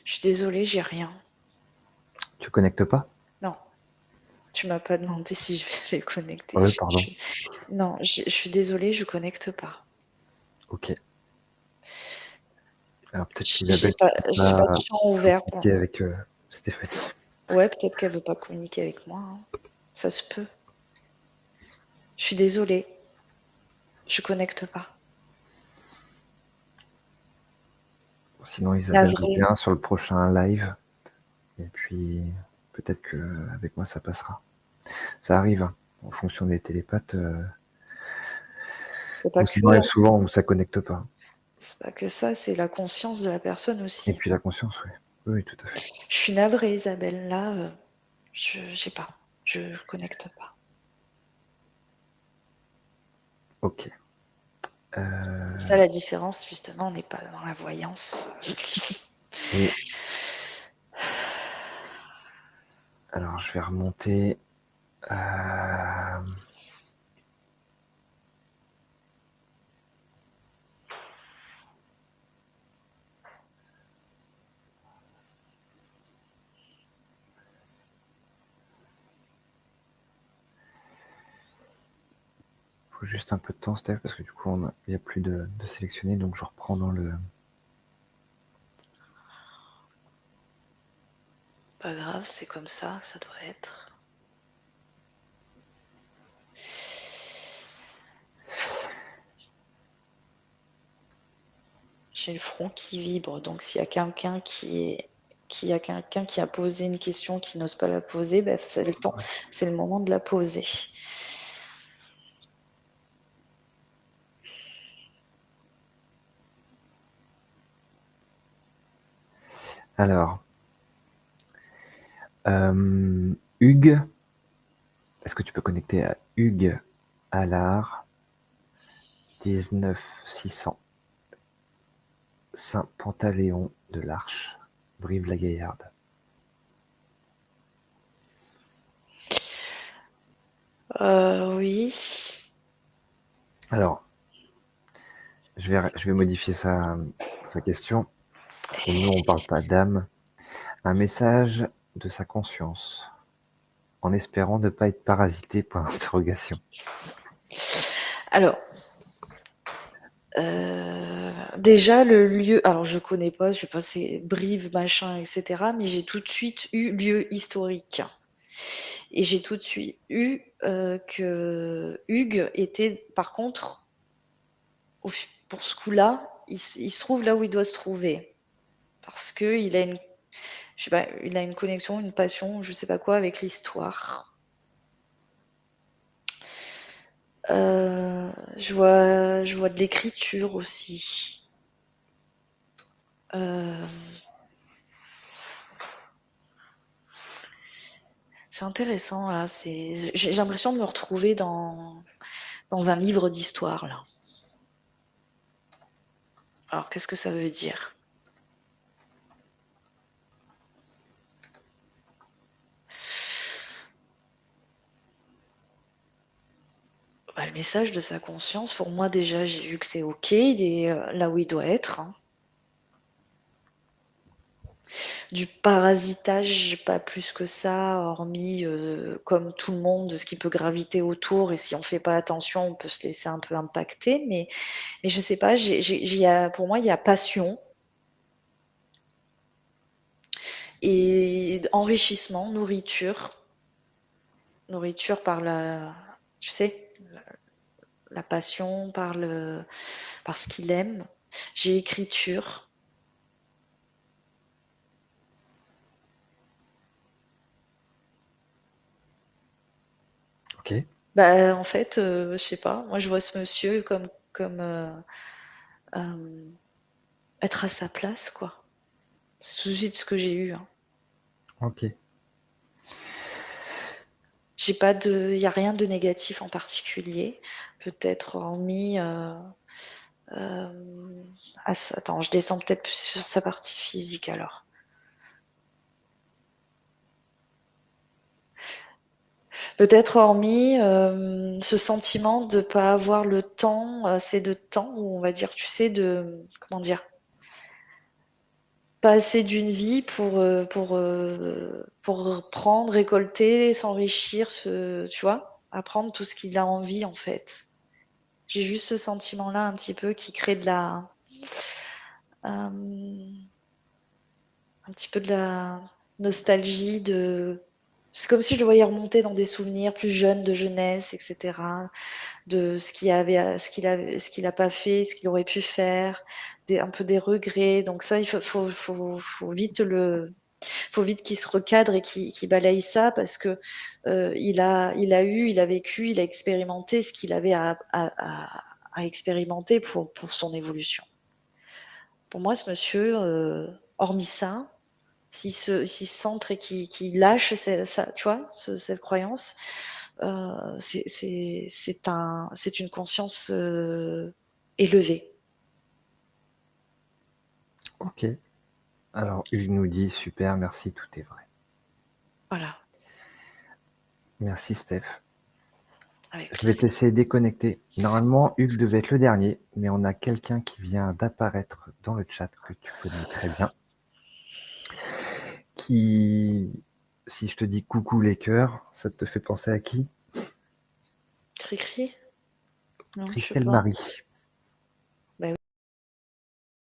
Je suis désolée, j'ai rien. Tu connectes pas? Non, tu m'as pas demandé si je vais connecter. Ouais, pardon. Non, je suis désolée, je connecte pas. Ok. Alors peut-être J'ai qu'Isabelle qui peut j'ai pas de pas champ ouvert pour. communiquer avec Stéphanie. Ouais, peut-être qu'elle veut pas communiquer avec moi, hein. Ça se peut. Je suis désolée, je connecte pas. Sinon, Isabelle Navrée. revient sur le prochain live. Et puis, peut-être qu'avec moi, ça passera. Ça arrive, hein. En fonction des télépathes. C'est pas Ça que, m'arrive hein. souvent où ça connecte pas. C'est pas que ça, c'est la conscience de la personne Et aussi. puis la conscience, oui. Oui, tout à fait. Je suis navrée, Isabelle. Là, je j'ai pas. Je connecte pas. Ok. C'est ça la différence, justement, on n'est pas dans la voyance. Et alors, je vais remonter. Faut juste un peu de temps, Steph, parce que du coup, il n'y a plus de sélectionner, donc je reprends dans le. Pas grave, c'est comme ça doit être. J'ai le front qui vibre, donc s'il y a quelqu'un qui a posé une question qui n'ose pas la poser, ben, c'est le temps, c'est le moment de la poser. Alors, Hugues, est-ce que tu peux connecter à Hugues Allard, 19600, Saint-Pantaléon de l'Arche, Brive-la-Gaillarde. Oui. Alors, je vais modifier sa question. Et nous, on parle pas d'âme. Un message de sa conscience, en espérant ne pas être parasité, point d'interrogation. Alors, déjà le lieu, alors je connais pas, je sais pas, c'est Brive, machin, etc. Mais j'ai tout de suite eu lieu historique. Et j'ai tout de suite eu que Hugues était, par contre, pour ce coup-là, il se trouve là où il doit se trouver. Parce qu'il a une, je sais pas, il a une connexion, une passion, je sais pas quoi, avec l'histoire. Je vois de l'écriture aussi. Euh, c'est intéressant là. J'ai l'impression de me retrouver dans un livre d'histoire là. Alors qu'est-ce que ça veut dire? Bah, le message de sa conscience, pour moi déjà, j'ai vu que c'est ok, il est là où il doit être, hein. Du parasitage, pas plus que ça, hormis comme tout le monde, ce qui peut graviter autour, et si on fait pas attention, on peut se laisser un peu impacter. Mais je sais pas, pour moi, il y a passion et enrichissement, nourriture par tu sais, la passion, par ce qu'il aime. J'ai écriture. Ok. Bah, en fait, je sais pas. Moi, je vois ce monsieur comme être à sa place, quoi. C'est tout de suite ce que j'ai eu, hein. Ok. J'ai pas de, il y a rien de négatif en particulier. Peut-être hormis. Attends, je descends peut-être plus sur sa partie physique alors. Peut-être hormis ce sentiment de pas avoir le temps, assez de temps, ou on va dire, tu sais, comment dire, pas assez d'une vie pour prendre, récolter, s'enrichir, tu vois, apprendre tout ce qu'il a envie en fait. J'ai juste ce sentiment-là un petit peu qui crée un petit peu de la nostalgie c'est comme si je le voyais remonter dans des souvenirs plus jeunes de jeunesse, etc. De ce qu'il a pas fait, ce qu'il aurait pu faire, un peu des regrets. Donc ça, faut vite qu'il se recadre et qu'il balaye ça parce que il a vécu, il a expérimenté ce qu'il avait à expérimenter pour son évolution. Pour moi, ce monsieur, hormis ça, s'il se centre et qu'il lâche tu vois, cette croyance, c'est une conscience élevée. Ok. Alors, Hugues nous dit super, merci, tout est vrai. Voilà, Merci, Steph. avec Je vais te plaisir. laisser déconnecter. Normalement, Hugues devait être le dernier, mais on a quelqu'un qui vient d'apparaître dans le chat que tu connais très bien. Qui, si je te dis coucou les cœurs, ça te fait penser à qui? Cri-cri? Non, je sais Christelle pas. Marie.